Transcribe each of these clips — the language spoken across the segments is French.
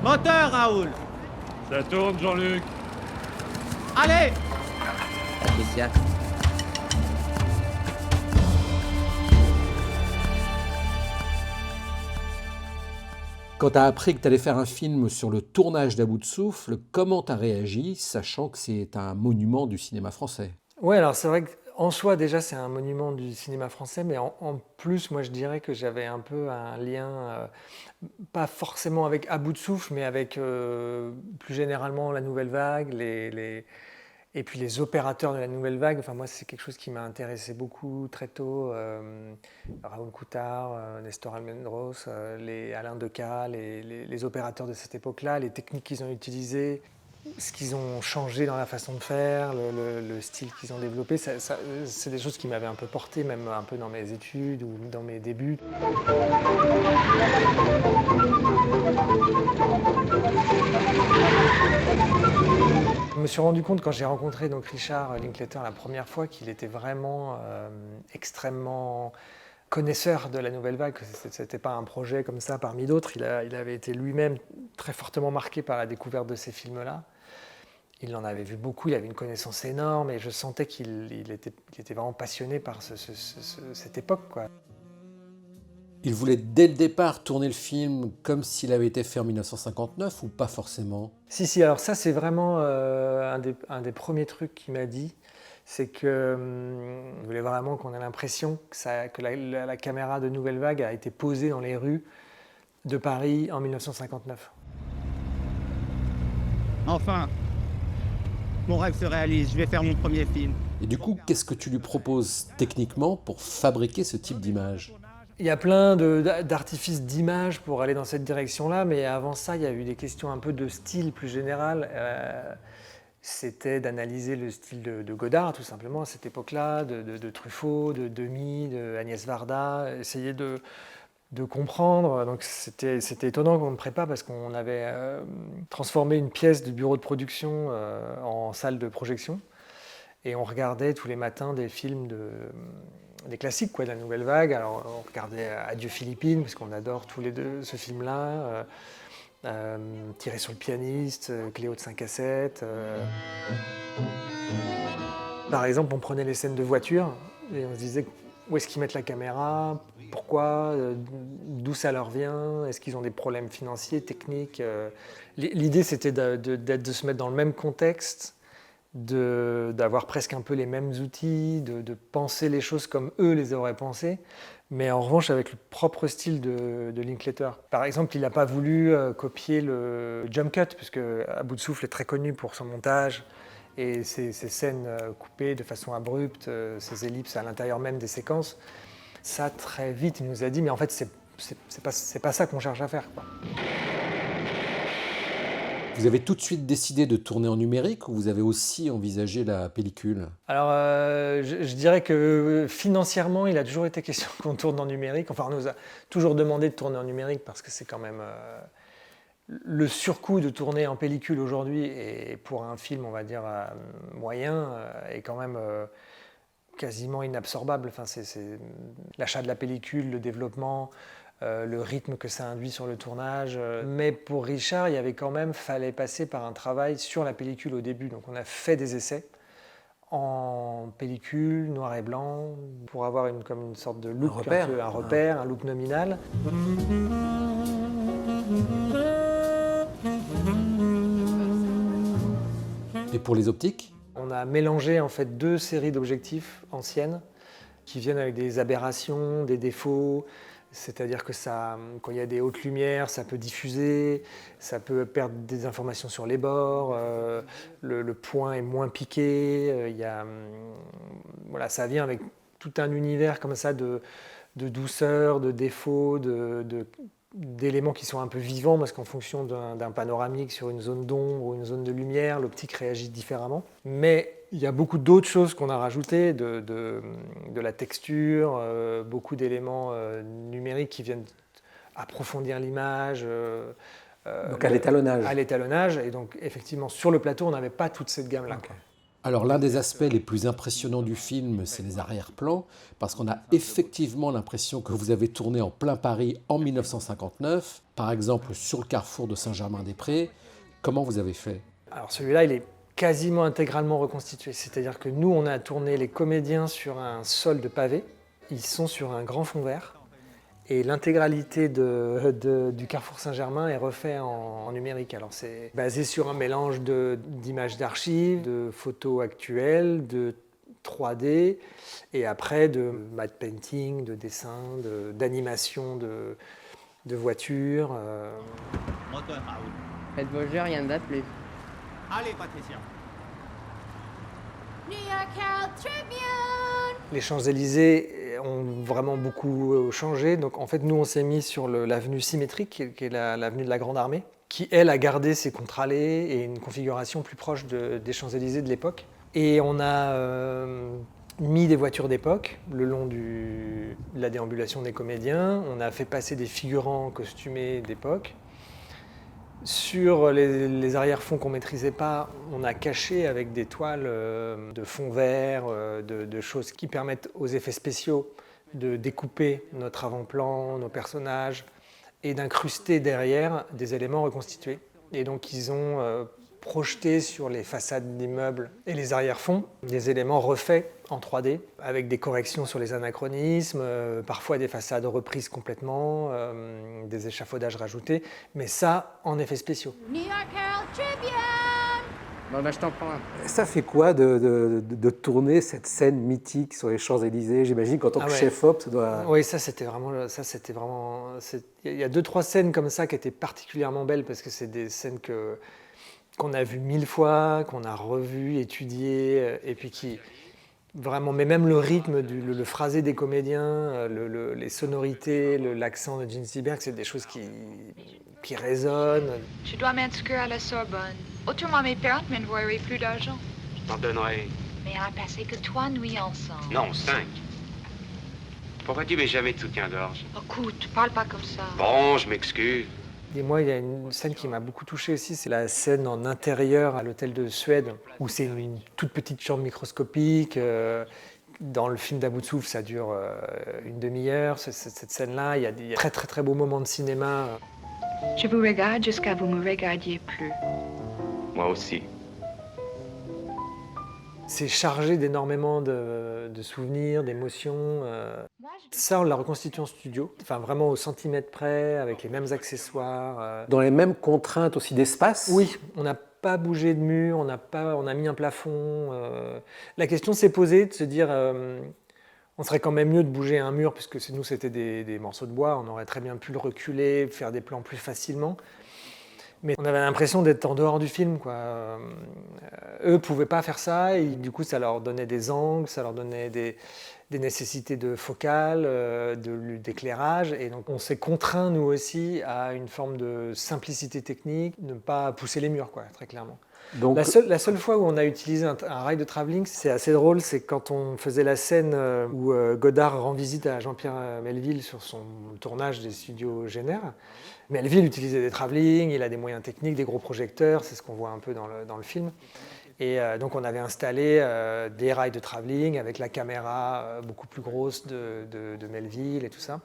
Moteur, Raoul. Ça tourne, Jean-Luc. Allez. Patricia. Quand tu as appris que tu allais faire un film sur le tournage d'À bout de souffle, comment tu as réagi, sachant que c'est un monument du cinéma français? Ouais, alors c'est vrai qu'en soi, déjà, c'est un monument du cinéma français, mais en plus, moi, je dirais que j'avais un peu un lien, pas forcément avec À bout de souffle, mais avec plus généralement la Nouvelle Vague, et puis les opérateurs de la Nouvelle Vague. Enfin, moi, c'est quelque chose qui m'a intéressé beaucoup très tôt. Raoul Coutard, Nestor Almendros, les Alain Decaux, les opérateurs de cette époque-là, les techniques qu'ils ont utilisées, ce qu'ils ont changé dans la façon de faire, le style qu'ils ont développé. C'est des choses qui m'avaient un peu porté, même un peu dans mes études ou dans mes débuts. Je me suis rendu compte quand j'ai rencontré donc Richard Linklater la première fois qu'il était vraiment extrêmement connaisseur de la Nouvelle Vague, que ce n'était pas un projet comme ça parmi d'autres. Il avait été lui-même très fortement marqué par la découverte de ces films-là. Il en avait vu beaucoup, il avait une connaissance énorme et je sentais qu'il était vraiment passionné par cette époque, quoi. Il voulait dès le départ tourner le film comme s'il avait été fait en 1959 ou pas forcément? Si, alors ça c'est vraiment un des premiers trucs qu'il m'a dit, c'est qu'il voulait vraiment qu'on ait l'impression que la caméra de Nouvelle Vague a été posée dans les rues de Paris en 1959. Enfin, mon rêve se réalise, je vais faire mon premier film. Et du coup, qu'est-ce que tu lui proposes techniquement pour fabriquer ce type d'image? Il y a plein d'artifices d'image pour aller dans cette direction-là, mais avant ça, il y a eu des questions un peu de style plus général. C'était d'analyser le style de Godard, tout simplement, à cette époque-là, de Truffaut, de Demy, de Agnès Varda, essayer de comprendre. Donc c'était étonnant qu'on me prépare parce qu'on avait transformé une pièce du bureau de production en salle de projection. Et on regardait tous les matins des films des classiques quoi, de la Nouvelle Vague. Alors on regardait Adieu Philippines, parce qu'on adore tous les deux ce film-là. Tirer sur le pianiste, Cléo de 5 à 7. Par exemple, on prenait les scènes de voiture et on se disait où est-ce qu'ils mettent la caméra, pourquoi, d'où ça leur vient, est-ce qu'ils ont des problèmes financiers, techniques. L'idée c'était de se mettre dans le même contexte, d'avoir presque un peu les mêmes outils, de penser les choses comme eux les auraient pensées, mais en revanche avec le propre style de Linklater. Par exemple, il n'a pas voulu copier le jump cut, puisque À bout de souffle est très connu pour son montage, et ces scènes coupées de façon abrupte, ces ellipses à l'intérieur même des séquences. Ça, très vite, il nous a dit, mais en fait, c'est pas ça qu'on cherche à faire, quoi. Vous avez tout de suite décidé de tourner en numérique ou vous avez aussi envisagé la pellicule? Alors, je dirais que financièrement, il a toujours été question qu'on tourne en numérique. Enfin, on nous a toujours demandé de tourner en numérique parce que c'est quand même le surcoût de tourner en pellicule aujourd'hui, et pour un film, on va dire, moyen, est quand même quasiment inabsorbable. Enfin, c'est l'achat de la pellicule, le développement, le rythme que ça induit sur le tournage. Mais pour Richard, il y avait quand même, fallait passer par un travail sur la pellicule au début. Donc on a fait des essais en pellicule, noir et blanc, pour avoir comme une sorte de look, un repère, un look nominal. Et pour les optiques? On a mélangé en fait deux séries d'objectifs anciennes qui viennent avec des aberrations, des défauts. C'est-à-dire que quand il y a des hautes lumières, ça peut diffuser, ça peut perdre des informations sur les bords, le point est moins piqué, voilà, ça vient avec tout un univers comme ça de douceur, de défauts, d'éléments qui sont un peu vivants, parce qu'en fonction d'un panoramique sur une zone d'ombre ou une zone de lumière, l'optique réagit différemment. Mais il y a beaucoup d'autres choses qu'on a rajoutées, de la texture, beaucoup d'éléments numériques qui viennent approfondir l'image. Donc à l'étalonnage. À l'étalonnage, et donc effectivement sur le plateau on n'avait pas toute cette gamme-là. Okay. Alors l'un des aspects les plus impressionnants du film, c'est les arrière-plans, parce qu'on a effectivement l'impression que vous avez tourné en plein Paris en 1959, par exemple sur le carrefour de Saint-Germain-des-Prés. Comment vous avez fait? Alors celui-là, il est quasiment intégralement reconstitué. C'est-à-dire que nous, on a tourné les comédiens sur un sol de pavé. Ils sont sur un grand fond vert. Et l'intégralité du Carrefour Saint-Germain est refait en numérique. Alors c'est basé sur un mélange d'images d'archives, de photos actuelles, de 3D, et après de matte painting, de dessins, d'animation de voitures. Moteur Raoul. Faites vos jeux, rien ne va plus. Allez, Patricia. New York Herald Tribune. Les Champs-Élysées ont vraiment beaucoup changé. Donc en fait, nous, on s'est mis sur l'avenue symétrique, qui est l'avenue de la Grande Armée, qui, elle, a gardé ses contre-allées et une configuration plus proche des Champs-Élysées de l'époque. Et on a mis des voitures d'époque le long de la déambulation des comédiens. On a fait passer des figurants costumés d'époque. Sur les arrière-fonds qu'on ne maîtrisait pas, on a caché avec des toiles de fond vert, de choses qui permettent aux effets spéciaux de découper notre avant-plan, nos personnages, et d'incruster derrière des éléments reconstitués. Et donc ils ont projeté sur les façades d'immeubles et les arrière-fonds des éléments refaits en 3D, avec des corrections sur les anachronismes, parfois des façades reprises complètement, des échafaudages rajoutés, mais ça en effets spéciaux. New York Herald Tribune. Bon, bah, je t'en prends un. Ça fait quoi de tourner cette scène mythique sur les Champs-Élysées? J'imagine qu'en tant que ouais. chef-op, ça doit... Oui, ça c'était vraiment. Il y a 2-3 scènes comme ça qui étaient particulièrement belles parce que c'est des scènes qu'on a vues 1000 fois, qu'on a revues, étudiées, et puis qui vraiment, mais même le rythme, le phrasé des comédiens, les sonorités, l'accent de Gene Seberg, c'est des choses qui résonnent. Je dois m'inscrire à la Sorbonne. Autrement, mes parents ne m'envoieraient plus d'argent. Je t'en donnerai. Mais on a passé que 3 nuits ensemble. Non, 5. Pourquoi tu mets jamais de soutien-gorge? Écoute, parle pas comme ça. Bon, je m'excuse. Et moi, il y a une scène qui m'a beaucoup touché aussi, c'est la scène en intérieur à l'hôtel de Suède, où c'est une toute petite chambre microscopique. Dans le film d'À bout de souffle, ça dure une demi-heure. Cette scène-là, il y a des très très très beaux moments de cinéma. Je vous regarde jusqu'à vous me regardiez plus. Moi aussi. C'est chargé d'énormément de souvenirs, d'émotions. Ça, on l'a reconstitué en studio, enfin vraiment au centimètre près, avec les mêmes accessoires. Dans les mêmes contraintes aussi d'espace? Oui, on n'a pas bougé de mur, on a mis un plafond. La question s'est posée de se dire, on serait quand même mieux de bouger un mur, puisque nous c'était des morceaux de bois, on aurait très bien pu le reculer, faire des plans plus facilement. Mais on avait l'impression d'être en dehors du film, quoi. Eux ne pouvaient pas faire ça, et du coup ça leur donnait des angles, ça leur donnait des nécessités de focale, d'éclairage, et donc on s'est contraint nous aussi à une forme de simplicité technique, ne pas pousser les murs, quoi, très clairement. Donc, La seule fois où on a utilisé un rail de travelling, c'est assez drôle, c'est quand on faisait la scène où Godard rend visite à Jean-Pierre Melville sur son tournage des studios Génère. Melville utilisait des travelling, il a des moyens techniques, des gros projecteurs, c'est ce qu'on voit un peu dans le film. Et donc on avait installé des rails de travelling avec la caméra beaucoup plus grosse de Melville et tout ça.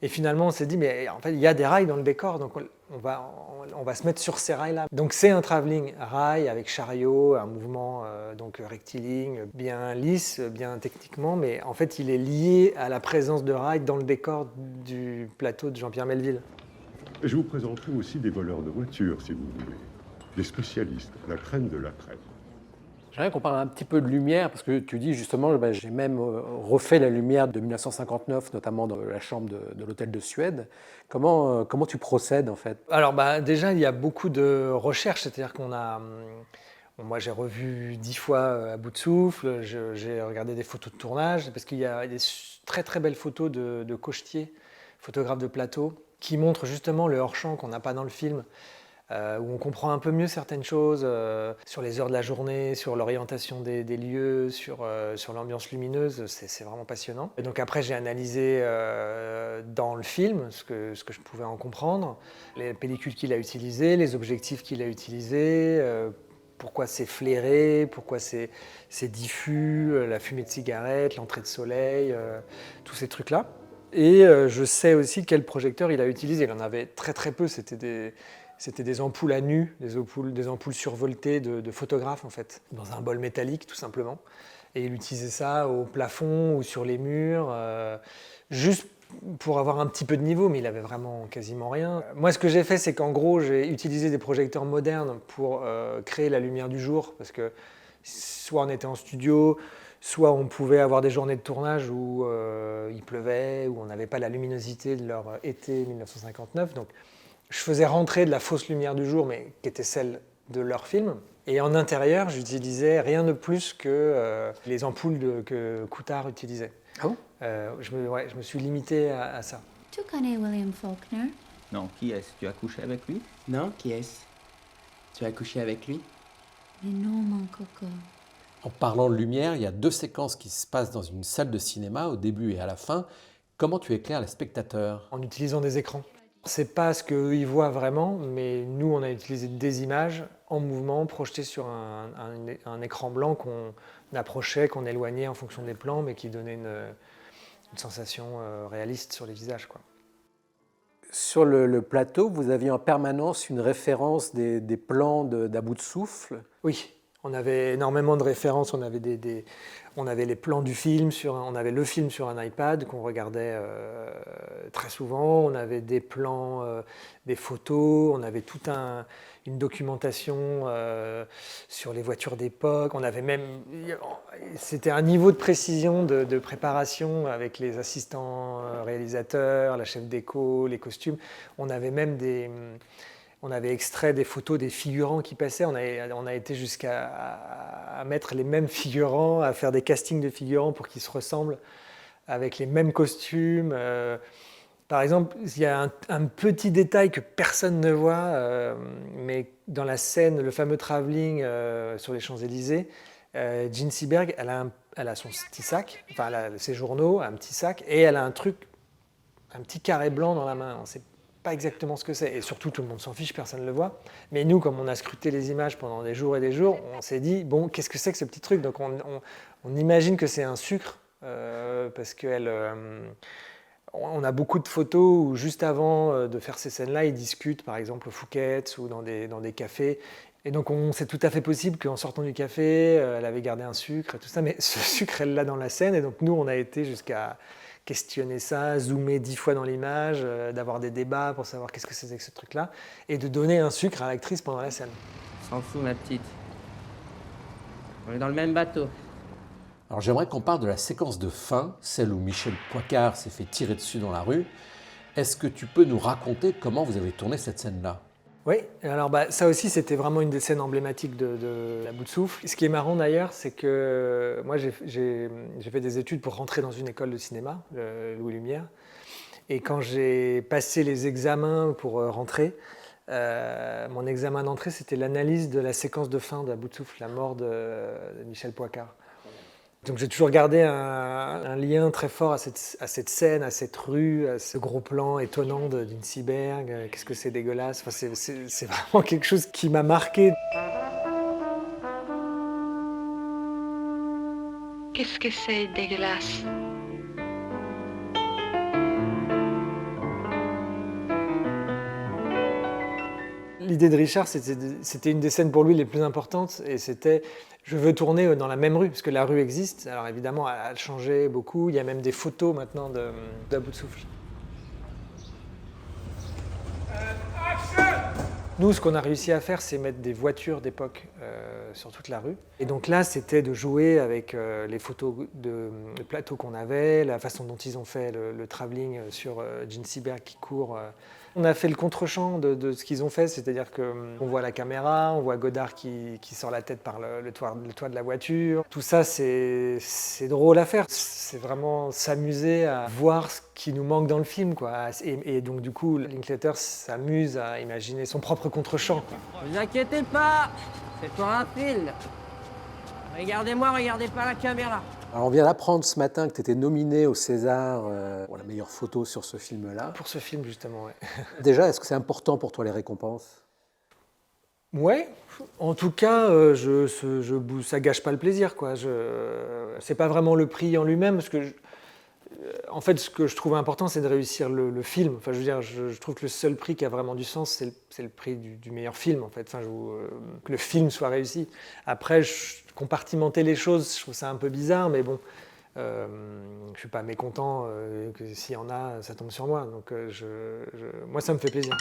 Et finalement on s'est dit, mais en fait il y a des rails dans le décor, donc on va se mettre sur ces rails-là. Donc c'est un travelling rail avec chariot, un mouvement donc rectiligne, bien lisse, bien techniquement, mais en fait il est lié à la présence de rails dans le décor du plateau de Jean-Pierre Melville. Je vous présenterai aussi des voleurs de voitures, si vous voulez. Des spécialistes, la crème de la crème. j'aimerais qu'on parle un petit peu de lumière, parce que tu dis justement, j'ai même refait la lumière de 1959, notamment dans la chambre de l'hôtel de Suède. Comment tu procèdes en fait? Alors déjà il y a beaucoup de recherches, c'est-à-dire qu'on a... Moi, j'ai revu 10 fois À bout de souffle, j'ai regardé des photos de tournage, parce qu'il y a des très très belles photos de Cochetier, photographe de plateau, qui montrent justement le hors-champ qu'on n'a pas dans le film, où on comprend un peu mieux certaines choses sur les heures de la journée, sur l'orientation des lieux, sur l'ambiance lumineuse. C'est vraiment passionnant. Et donc après, j'ai analysé dans le film ce que je pouvais en comprendre, les pellicules qu'il a utilisées, les objectifs qu'il a utilisés, pourquoi c'est flairé, pourquoi c'est diffus, la fumée de cigarette, l'entrée de soleil, tous ces trucs-là. Et je sais aussi quel projecteur il a utilisé. Il en avait très très peu, c'était des ampoules à nu, des ampoules survoltées de photographes en fait, dans un bol métallique tout simplement. Et il utilisait ça au plafond ou sur les murs, juste pour avoir un petit peu de niveau, mais il avait vraiment quasiment rien. Moi, ce que j'ai fait, c'est qu'en gros, j'ai utilisé des projecteurs modernes pour créer la lumière du jour, parce que soit on était en studio, soit on pouvait avoir des journées de tournage où il pleuvait, où on n'avait pas la luminosité de leur été 1959. Donc, je faisais rentrer de la fausse lumière du jour, mais qui était celle de leur film. Et en intérieur, j'utilisais rien de plus que les ampoules que Coutard utilisait. Ah bon? Je me suis limité à ça. Tu connais William Faulkner? Non, qui est-ce? Tu as couché avec lui? Non, qui est-ce? Tu as couché avec lui? Mais non, mon coco. En parlant de lumière, il y a 2 séquences qui se passent dans une salle de cinéma, au début et à la fin. Comment tu éclaires les spectateurs? En utilisant des écrans. C'est pas ce qu'eux ils voient vraiment, mais nous on a utilisé des images en mouvement projetées sur un écran blanc qu'on approchait, qu'on éloignait en fonction des plans, mais qui donnait une sensation réaliste sur les visages, quoi. Sur le plateau, vous aviez en permanence une référence des plans d'À bout de souffle. Oui, on avait énormément de références, on avait on avait les plans du film, on avait le film sur un iPad qu'on regardait très souvent, on avait des plans, des photos, on avait toute une documentation sur les voitures d'époque, on avait même, c'était un niveau de précision, de préparation avec les assistants réalisateurs, la chef déco, les costumes, on avait même on avait extrait des photos des figurants qui passaient. On a été jusqu'à mettre les mêmes figurants, à faire des castings de figurants pour qu'ils se ressemblent, avec les mêmes costumes. Par exemple, il y a un petit détail que personne ne voit, mais dans la scène, le fameux travelling sur les Champs-Élysées, Jean Seberg, elle a son petit sac, enfin elle a ses journaux, un petit sac, et elle a un petit carré blanc dans la main. On sait pas exactement ce que c'est, et surtout tout le monde s'en fiche, personne ne le voit. Mais nous, comme on a scruté les images pendant des jours et des jours, on s'est dit, bon, qu'est-ce que c'est que ce petit truc? Donc on imagine que c'est un sucre, parce on a beaucoup de photos où juste avant de faire ces scènes-là, ils discutent par exemple au Fouquet's ou dans des cafés. Et donc c'est tout à fait possible qu'en sortant du café, elle avait gardé un sucre et tout ça, mais ce sucre, elle l'a dans la scène, et donc nous, on a été jusqu'à questionner ça, zoomer 10 fois dans l'image, d'avoir des débats pour savoir qu'est-ce que c'était que ce truc-là, et de donner un sucre à l'actrice pendant la scène. S'en fout, ma petite. On est dans le même bateau. Alors j'aimerais qu'on parle de la séquence de fin, celle où Michel Poicart s'est fait tirer dessus dans la rue. Est-ce que tu peux nous raconter comment vous avez tourné cette scène-là? Oui, alors ça aussi c'était vraiment une des scènes emblématiques de À bout de souffle. Ce qui est marrant d'ailleurs, c'est que moi j'ai fait des études pour rentrer dans une école de cinéma, Louis Lumière, et quand j'ai passé les examens pour rentrer, mon examen d'entrée c'était l'analyse de la séquence de fin d'À bout de souffle, la mort de Michel Poicart. Donc j'ai toujours gardé un lien très fort à cette scène, à cette rue, à ce gros plan étonnant d'une Seberg. Qu'est-ce que c'est dégueulasse. Enfin, c'est vraiment quelque chose qui m'a marqué. Qu'est-ce que c'est dégueulasse? L'idée de Richard, c'était une des scènes pour lui les plus importantes, et c'était je veux tourner dans la même rue, parce que la rue existe. Alors évidemment, elle a changé beaucoup. Il y a même des photos maintenant d'À bout de souffle. Nous, ce qu'on a réussi à faire, c'est mettre des voitures d'époque sur toute la rue. Et donc là, c'était de jouer avec les photos de plateau qu'on avait, la façon dont ils ont fait le travelling sur Jean Seberg qui court. On a fait le contre-champ de ce qu'ils ont fait, c'est-à-dire qu'on voit la caméra, on voit Godard qui sort la tête par le toit de la voiture. Tout ça, c'est drôle à faire. C'est vraiment s'amuser à voir ce qui nous manque dans le film, quoi. Et donc du coup, Linklater s'amuse à imaginer son propre contre-champ, quoi. Ne vous inquiétez pas, c'est pour un film. Regardez-moi, regardez pas la caméra. Alors on vient d'apprendre ce matin que tu étais nominé au César pour la meilleure photo sur ce film-là. Pour ce film, justement, ouais. Déjà, est-ce que c'est important pour toi les récompenses? Ouais, en tout cas, ça gâche pas le plaisir, quoi. C'est pas vraiment le prix en lui-même, parce que en fait, ce que je trouve important, c'est de réussir le film. Enfin, je veux dire, je trouve que le seul prix qui a vraiment du sens, c'est le prix du meilleur film, en fait. Enfin, que le film soit réussi. Après, compartimenter les choses, je trouve ça un peu bizarre, mais bon, je suis pas mécontent que s'il y en a, ça tombe sur moi. Donc, moi, ça me fait plaisir.